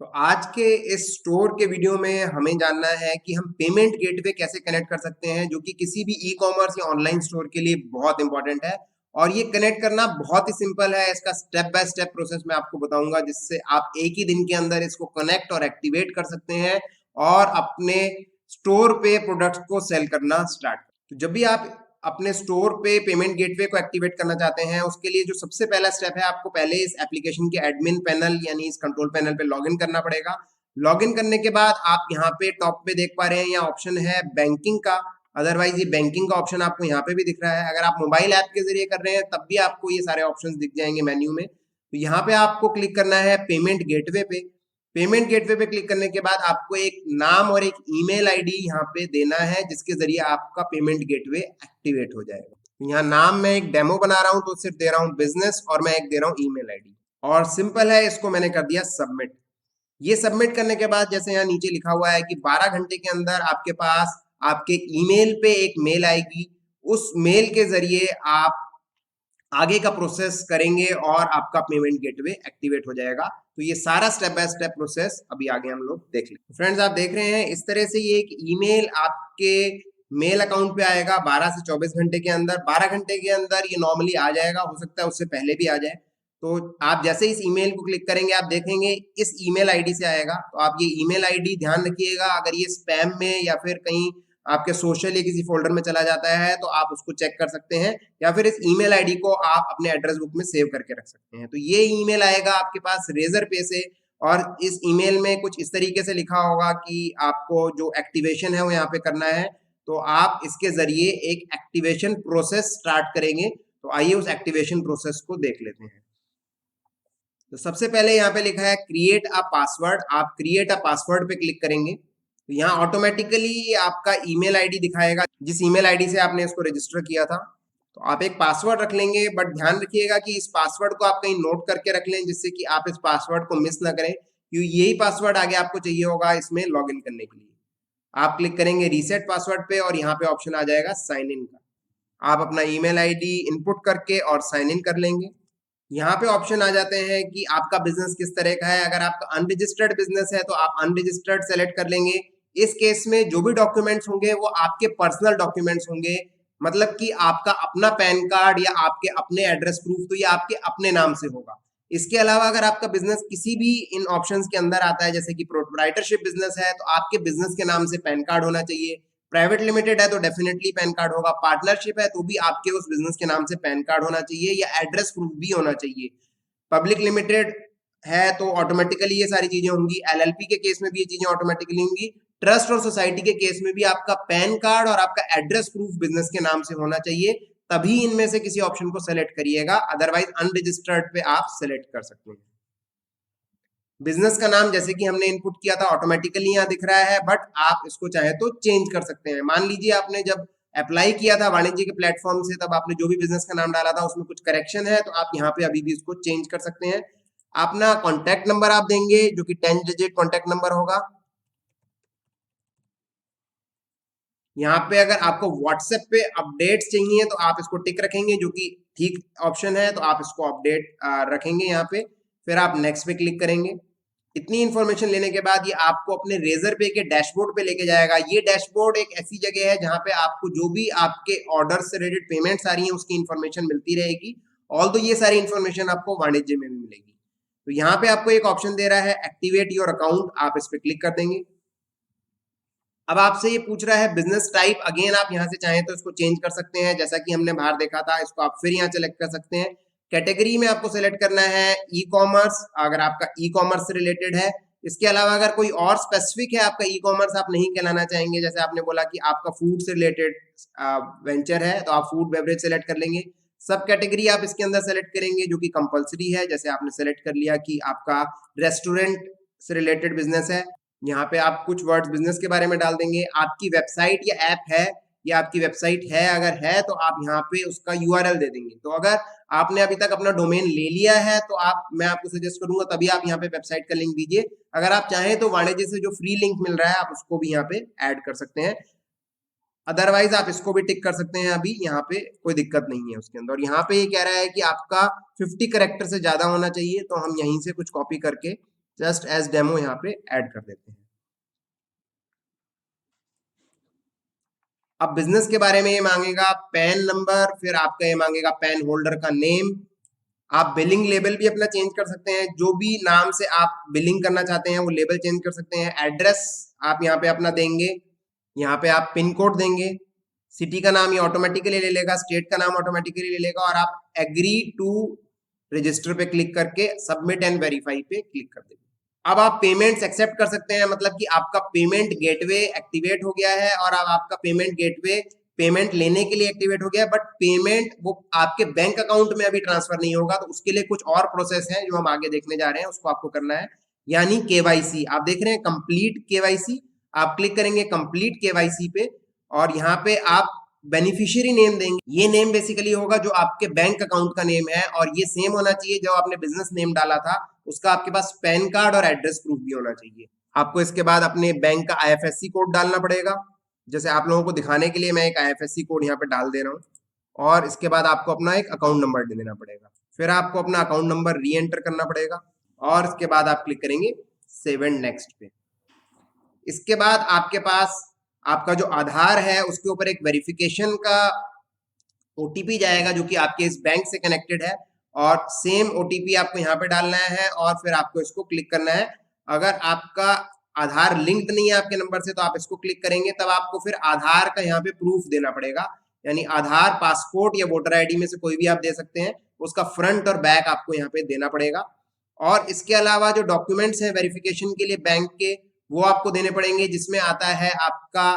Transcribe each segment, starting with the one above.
तो आज के इस स्टोर के वीडियो में हमें जानना है कि हम पेमेंट गेटवे कैसे कनेक्ट कर सकते हैं, जो कि किसी भी ई कॉमर्स या ऑनलाइन स्टोर के लिए बहुत इंपॉर्टेंट है। और ये कनेक्ट करना बहुत ही सिंपल है। इसका स्टेप बाय स्टेप प्रोसेस मैं आपको बताऊंगा, जिससे आप एक ही दिन के अंदर इसको कनेक्ट और एक्टिवेट कर सकते हैं और अपने स्टोर पे प्रोडक्ट्स को सेल करना स्टार्ट। तो जब भी आप अपने स्टोर पे पेमेंट गेटवे को एक्टिवेट करना चाहते हैं, उसके लिए जो सबसे पहला स्टेप है, आपको पहले इस एप्लीकेशन के एडमिन पैनल यानी इस कंट्रोल पैनल पे लॉगिन करना पड़ेगा। लॉगिन करने के बाद आप यहाँ पे टॉप पे देख पा रहे हैं, यहाँ ऑप्शन है बैंकिंग का। अदरवाइज ये बैंकिंग का ऑप्शन आपको यहाँ पे भी दिख रहा है। अगर आप मोबाइल ऐप के जरिए कर रहे हैं तब भी आपको ये सारे ऑप्शन दिख जाएंगे मेन्यू में। तो यहाँ पे आपको क्लिक करना है पेमेंट गेटवे पे। पेमेंट गेटवे पे क्लिक करने के बाद आपको एक नाम और एक ईमेल आईडी यहाँ पे देना है, जिसके जरिए आपका पेमेंट गेटवे एक्टिवेट हो जाएगा। यहाँ नाम मैं एक डेमो बना रहा हूँ तो सिर्फ दे रहा हूँ बिजनेस, और मैं एक दे रहा हूँ ईमेल आईडी, और सिंपल है। इसको मैंने कर दिया सबमिट। ये सबमिट करने के बाद जैसे यहाँ नीचे लिखा हुआ है कि 12 घंटे के अंदर आपके पास आपके ईमेल पे एक मेल आएगी। उस मेल के जरिए आप आगे का प्रोसेस करेंगे और आपका पेमेंट गेटवे एक्टिवेट हो जाएगा। तो ये सारा स्टेप बाय स्टेप प्रोसेस अभी आगे हम लोग देख लेंगे। फ्रेंड्स, आप देख रहे हैं इस तरह से ये एक ईमेल आपके मेल अकाउंट पे आएगा 12 से 24 घंटे के अंदर। 12 घंटे के अंदर ये नॉर्मली आ जाएगा, हो सकता है उससे पहले भी आ जाए। तो आप जैसे इस ईमेल को क्लिक करेंगे, आप देखेंगे इस ईमेल आईडी से आएगा। तो आप ये ईमेल आईडी ध्यान रखिएगा, अगर ये स्पैम में या फिर कहीं आपके सोशल या किसी फोल्डर में चला जाता है तो आप उसको चेक कर सकते हैं, या फिर इस ईमेल आईडी को आप अपने एड्रेस बुक में सेव करके रख सकते हैं। तो ये ईमेल आएगा आपके पास रेजर पे से, और इस ईमेल में कुछ इस तरीके से लिखा होगा कि आपको जो एक्टिवेशन है वो यहाँ पे करना है। तो आप इसके जरिए एक एक्टिवेशन प्रोसेस स्टार्ट करेंगे। तो आइए उस एक्टिवेशन प्रोसेस को देख लेते हैं। तो सबसे पहले यहाँ पे लिखा है क्रिएट अ पासवर्ड। आप क्रिएट अ पासवर्ड पे क्लिक करेंगे तो यहाँ ऑटोमेटिकली आपका ईमेल आईडी दिखाएगा, जिस ईमेल आईडी से आपने इसको रजिस्टर किया था। तो आप एक पासवर्ड रख लेंगे, बट ध्यान रखिएगा कि इस पासवर्ड को आप कहीं नोट करके रख लें, जिससे कि आप इस पासवर्ड को मिस ना करें, क्योंकि यही पासवर्ड आगे आपको चाहिए होगा इसमें लॉग इन करने के लिए। आप क्लिक करेंगे रीसेट पासवर्ड पे और यहाँ पे ऑप्शन आ जाएगा साइन इन का। आप अपना ईमेल आईडी इनपुट करके और साइन इन कर लेंगे। यहाँ पे ऑप्शन आ जाते हैं कि आपका बिजनेस किस तरह का है। अगर आपका अनरजिस्टर्ड बिजनेस है तो आप अनरजिस्टर्ड सेलेक्ट कर लेंगे। इस केस में जो भी डॉक्यूमेंट्स होंगे वो आपके पर्सनल डॉक्यूमेंट्स होंगे, मतलब कि आपका अपना पैन कार्ड या आपके अपने एड्रेस प्रूफ, तो ये आपके अपने नाम से होगा। इसके अलावा अगर आपका बिजनेस किसी भी इन ऑप्शंस के अंदर आता है, जैसे कि प्रोप्राइटरशिप बिजनेस है, तो आपके बिजनेस के नाम से पैन कार्ड होना चाहिए। प्राइवेट लिमिटेड है तो डेफिनेटली पैन कार्ड होगा। पार्टनरशिप है तो भी आपके उस बिजनेस के नाम से पैन कार्ड होना चाहिए या एड्रेस प्रूफ भी होना चाहिए। पब्लिक लिमिटेड है तो ऑटोमेटिकली ये सारी चीजें होंगी। एलएलपी के केस में भी ये चीजें ऑटोमेटिकली होंगी। ट्रस्ट और सोसाइटी के केस में भी आपका पैन कार्ड और आपका एड्रेस प्रूफ बिजनेस के नाम से होना चाहिए, तभी इनमें से किसी ऑप्शन को सेलेक्ट करिएगा। अदरवाइज अनरजिस्टर्ड पे आप सेलेक्ट कर सकते हैं। बिजनेस का नाम जैसे कि हमने इनपुट किया था ऑटोमेटिकली यहाँ दिख रहा है, बट आप इसको चाहे तो चेंज कर सकते हैं। मान लीजिए आपने जब अप्लाई किया था वाणिज्य के प्लेटफॉर्म से, तब आपने जो भी बिजनेस का नाम डाला था उसमें कुछ करेक्शन है, तो आप यहाँ पे अभी भी इसको चेंज कर सकते हैं। अपना कॉन्टैक्ट नंबर आप देंगे, जो कि 10 डिजिट कॉन्टैक्ट नंबर होगा। यहाँ पे अगर आपको व्हाट्सएप पे अपडेट्स चाहिए तो आप इसको टिक रखेंगे, जो कि ठीक ऑप्शन है, तो आप इसको अपडेट रखेंगे यहाँ पे। फिर आप नेक्स्ट पे क्लिक करेंगे। इतनी इंफॉर्मेशन लेने के बाद ये आपको अपने रेजर पे के डैशबोर्ड पे लेके जाएगा। ये डैशबोर्ड एक ऐसी जगह है जहां पे आपको जो भी आपके ऑर्डर से रिलेटेड पेमेंट्स आ रही हैं उसकी इंफॉर्मेशन मिलती रहेगी। ऑल दो ये सारी इंफॉर्मेशन आपको वाणिज्य में भी मिलेगी। तो यहाँ पे आपको एक ऑप्शन दे रहा है एक्टिवेट योर अकाउंट, आप इस पे क्लिक कर देंगे। अब आपसे ये पूछ रहा है बिजनेस टाइप। अगेन आप यहाँ से चाहें तो इसको चेंज कर सकते हैं, जैसा कि हमने बाहर देखा था। इसको आप फिर यहाँ सेलेक्ट कर सकते हैं। कैटेगरी में आपको सेलेक्ट करना है ई कॉमर्स, अगर आपका ई कॉमर्स से रिलेटेड है। इसके अलावा अगर कोई और स्पेसिफिक है, आपका ई कॉमर्स आप नहीं कहलाना चाहेंगे, जैसे आपने बोला कि आपका फूड से रिलेटेड वेंचर है, तो आप फूड बेवरेज सेलेक्ट कर लेंगे। सब कैटेगरी आप इसके अंदर सेलेक्ट करेंगे, जो कि कंपलसरी है। जैसे आपने सेलेक्ट कर लिया कि आपका रेस्टोरेंट से रिलेटेड बिजनेस है, यहाँ पे आप कुछ वर्ड्स बिजनेस के बारे में डाल देंगे। आपकी वेबसाइट या ऐप है, या आपकी वेबसाइट है, अगर है तो आप यहाँ पे उसका यूआरएल दे देंगे। तो अगर आपने अभी तक अपना डोमेन ले लिया है तो मैं आपको सजेस्ट करूंगा तभी आप यहाँ पे वेबसाइट का लिंक दीजिए। अगर आप चाहें तो वाणिज्य से जो फ्री लिंक मिल रहा है आप उसको भी यहाँ पे ऐड कर सकते हैं। अदरवाइज आप इसको भी टिक कर सकते हैं, अभी यहाँ पे कोई दिक्कत नहीं है उसके अंदर। और यहाँ पे ये कह रहा है कि आपका 50 कैरेक्टर से ज्यादा होना चाहिए, तो हम यहीं से कुछ कॉपी करके जस्ट एज डेमो यहाँ पे ऐड कर देते हैं। अब बिजनेस के बारे में ये मांगेगा पैन नंबर, फिर आपका ये मांगेगा पैन होल्डर का नेम। आप बिलिंग लेवल भी अपना चेंज कर सकते हैं, जो भी नाम से आप बिलिंग करना चाहते हैं वो लेवल चेंज कर सकते हैं। एड्रेस आप यहाँ पे अपना देंगे, यहाँ पे आप पिन कोड देंगे, सिटी का नाम ये ऑटोमेटिकली ले लेगा, स्टेट का नाम ऑटोमेटिकली ले लेगा, और आप एग्री टू रजिस्टर पे क्लिक करके सबमिट एंड वेरीफाई पे क्लिक कर देंगे। अब आप पेमेंट्स एक्सेप्ट कर सकते हैं, मतलब कि आपका पेमेंट गेटवे एक्टिवेट हो गया है और अब आपका पेमेंट गेटवे पेमेंट लेने के लिए एक्टिवेट हो गया, बट पेमेंट वो आपके बैंक अकाउंट में अभी ट्रांसफर नहीं होगा, तो उसके लिए कुछ और प्रोसेस है जो हम आगे देखने जा रहे हैं, उसको आपको करना है, यानी केवाईसी। आप देख रहे हैं कंप्लीट केवाईसी, आप क्लिक करेंगे कंप्लीट केवाईसी पे और यहाँ पे आप बेनिफिशियरी नेम देंगे। ये नेम बेसिकली होगा जो आपके बैंक अकाउंट का नेम है, और ये सेम होना चाहिए जो आपने बिजनेस नेम डाला था उसका आपके पास पैन कार्ड और एड्रेस प्रूफ भी होना चाहिए। आपको इसके बाद अपने बैंक का आईएफएससी कोड डालना पड़ेगा। जैसे आप लोगों को दिखाने के लिए मैं एक आईएफएससी कोड यहाँ पे डाल दे रहा हूँ, और इसके बाद आपको अपना एक अकाउंट नंबर दे देना पड़ेगा। फिर आपको अपना अकाउंट नंबर री एंटर करना पड़ेगा और इसके बाद आप क्लिक करेंगे सेव एंड नेक्स्ट पे। इसके बाद आपके पास आपका जो आधार है उसके ऊपर एक वेरिफिकेशन का ओटीपी जाएगा जो कि आपके इस बैंक से कनेक्टेड है, और सेम ओटीपी आपको यहाँ पे डालना है और फिर आपको इसको क्लिक करना है। अगर आपका आधार लिंक्ड नहीं है आपके नंबर से तो आप इसको क्लिक करेंगे, तब आपको फिर आधार का यहाँ पे प्रूफ देना पड़ेगा, यानी आधार, पासपोर्ट या वोटर आईडी में से कोई भी आप दे सकते हैं, उसका फ्रंट और बैक आपको यहाँ पे देना पड़ेगा। और इसके अलावा जो डॉक्यूमेंट्स हैं वेरिफिकेशन के लिए बैंक के, वो आपको देने पड़ेंगे, जिसमें आता है आपका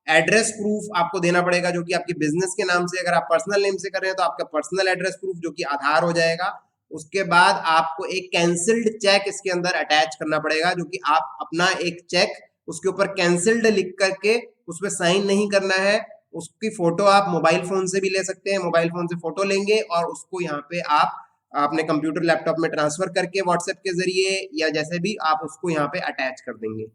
एड्रेस प्रूफ आपको देना पड़ेगा जो कि आपके बिजनेस के नाम से, अगर आप पर्सनल नेम से कर रहे हैं तो आपका पर्सनल एड्रेस प्रूफ जो कि आधार हो जाएगा। उसके बाद आपको एक कैंसिल्ड चेक इसके अंदर अटैच करना पड़ेगा, जो कि आप अपना एक चेक उसके ऊपर कैंसिल्ड लिख करके उस पर साइन नहीं करना है, उसकी फोटो आप मोबाइल फोन से भी ले सकते हैं, मोबाइल फोन से फोटो लेंगे और उसको यहाँ पे आप अपने कंप्यूटर लैपटॉप में ट्रांसफर करके व्हाट्सएप के जरिए या जैसे भी आप उसको यहाँ पे अटैच कर देंगे।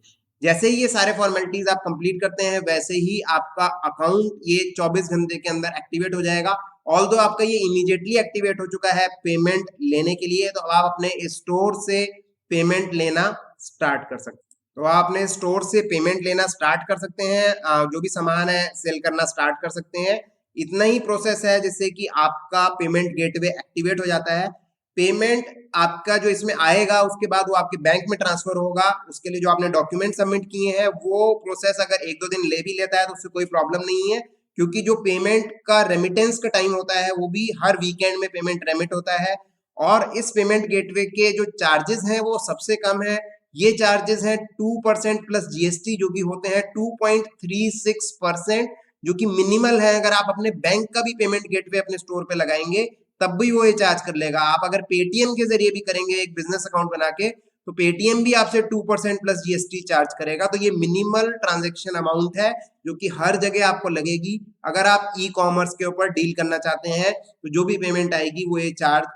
जैसे ही ये सारे फॉर्मेलिटीज आप कंप्लीट करते हैं वैसे ही आपका अकाउंट ये 24 घंटे के अंदर एक्टिवेट हो जाएगा। ऑल्दो आपका ये इमीडिएटली एक्टिवेट हो चुका है पेमेंट लेने के लिए, तो आप अपने स्टोर से पेमेंट लेना स्टार्ट कर सकते हैं। तो आप अपने स्टोर से पेमेंट लेना स्टार्ट कर सकते हैं, जो भी सामान है सेल करना स्टार्ट कर सकते हैं। इतना ही प्रोसेस है जिससे कि आपका पेमेंट गेटवे एक्टिवेट हो जाता है। पेमेंट आपका जो इसमें आएगा उसके बाद वो आपके बैंक में ट्रांसफर होगा, उसके लिए जो आपने डॉक्यूमेंट सबमिट किए हैं वो प्रोसेस अगर 1-2 दिन ले भी लेता है तो उससे कोई प्रॉब्लम नहीं है, क्योंकि जो पेमेंट का रेमिटेंस का टाइम होता है वो भी हर वीकेंड में पेमेंट रेमिट होता है। और इस पेमेंट गेटवे के जो चार्जेस हैं वो सबसे कम है, ये चार्जेस हैं 2% प्लस जीएसटी जो कि होते हैं 2.36%, जो कि मिनिमल है। अगर आप अपने बैंक का भी पेमेंट गेटवे अपने स्टोर पे लगाएंगे तब भी वो ये चार्ज कर लेगा। आप अगर पेटीएम के जरिए भी करेंगे एक बिजनेस अकाउंट बना के तो पेटीएम भी आपसे 2% प्लस जीएसटी चार्ज करेगा। तो ये मिनिमल ट्रांजेक्शन अमाउंट है जो कि हर जगह आपको लगेगी। अगर आप ई कॉमर्स के ऊपर डील करना चाहते हैं तो जो भी पेमेंट आएगी वो ये चार्ज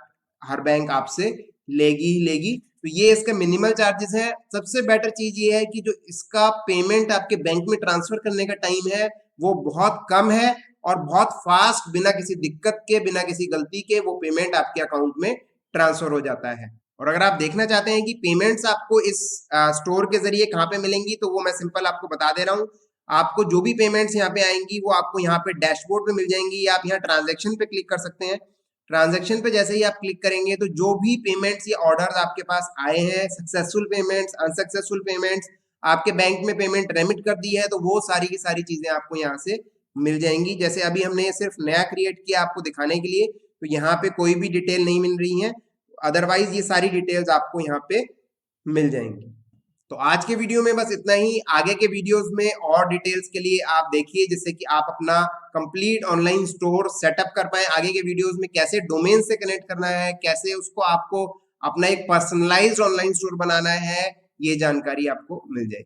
हर बैंक आपसे लेगी ही लेगी। तो ये इसका मिनिमल चार्जेस है। सबसे बेटर चीज ये है कि जो इसका पेमेंट आपके बैंक में ट्रांसफर करने का टाइम है वो बहुत कम है और बहुत फास्ट, बिना किसी दिक्कत के, बिना किसी गलती के वो पेमेंट आपके अकाउंट में ट्रांसफर हो जाता है। और अगर आप देखना चाहते हैं कि पेमेंट्स आपको इस स्टोर के जरिए कहाँ पे मिलेंगी तो वो मैं सिंपल आपको बता दे रहा हूँ। आपको जो भी पेमेंट्स यहाँ पे आएंगी वो आपको यहाँ पे डैशबोर्ड पे मिल जाएंगी, या आप यहाँ ट्रांजेक्शन पे क्लिक कर सकते हैं। ट्रांजेक्शन पे जैसे ही आप क्लिक करेंगे तो जो भी पेमेंट्स या ऑर्डर्स आपके पास आए हैं, सक्सेसफुल पेमेंट्स, अनसक्सेसफुल पेमेंट्स, आपके बैंक में पेमेंट रेमिट कर दी है, तो वो सारी की सारी चीजें आपको यहाँ से मिल जाएंगी। जैसे अभी हमने सिर्फ नया क्रिएट किया आपको दिखाने के लिए, तो यहाँ पे कोई भी डिटेल नहीं मिल रही है, अदरवाइज ये सारी डिटेल्स आपको यहाँ पे मिल जाएंगी। तो आज के वीडियो में बस इतना ही। आगे के वीडियोस में और डिटेल्स के लिए आप देखिए, जिससे कि आप अपना कंप्लीट ऑनलाइन स्टोर सेटअप कर पाए। आगे के वीडियोस में कैसे डोमेन से कनेक्ट करना है, कैसे उसको आपको अपना एक पर्सनलाइज्ड ऑनलाइन स्टोर बनाना है, ये जानकारी आपको मिल जाएगी।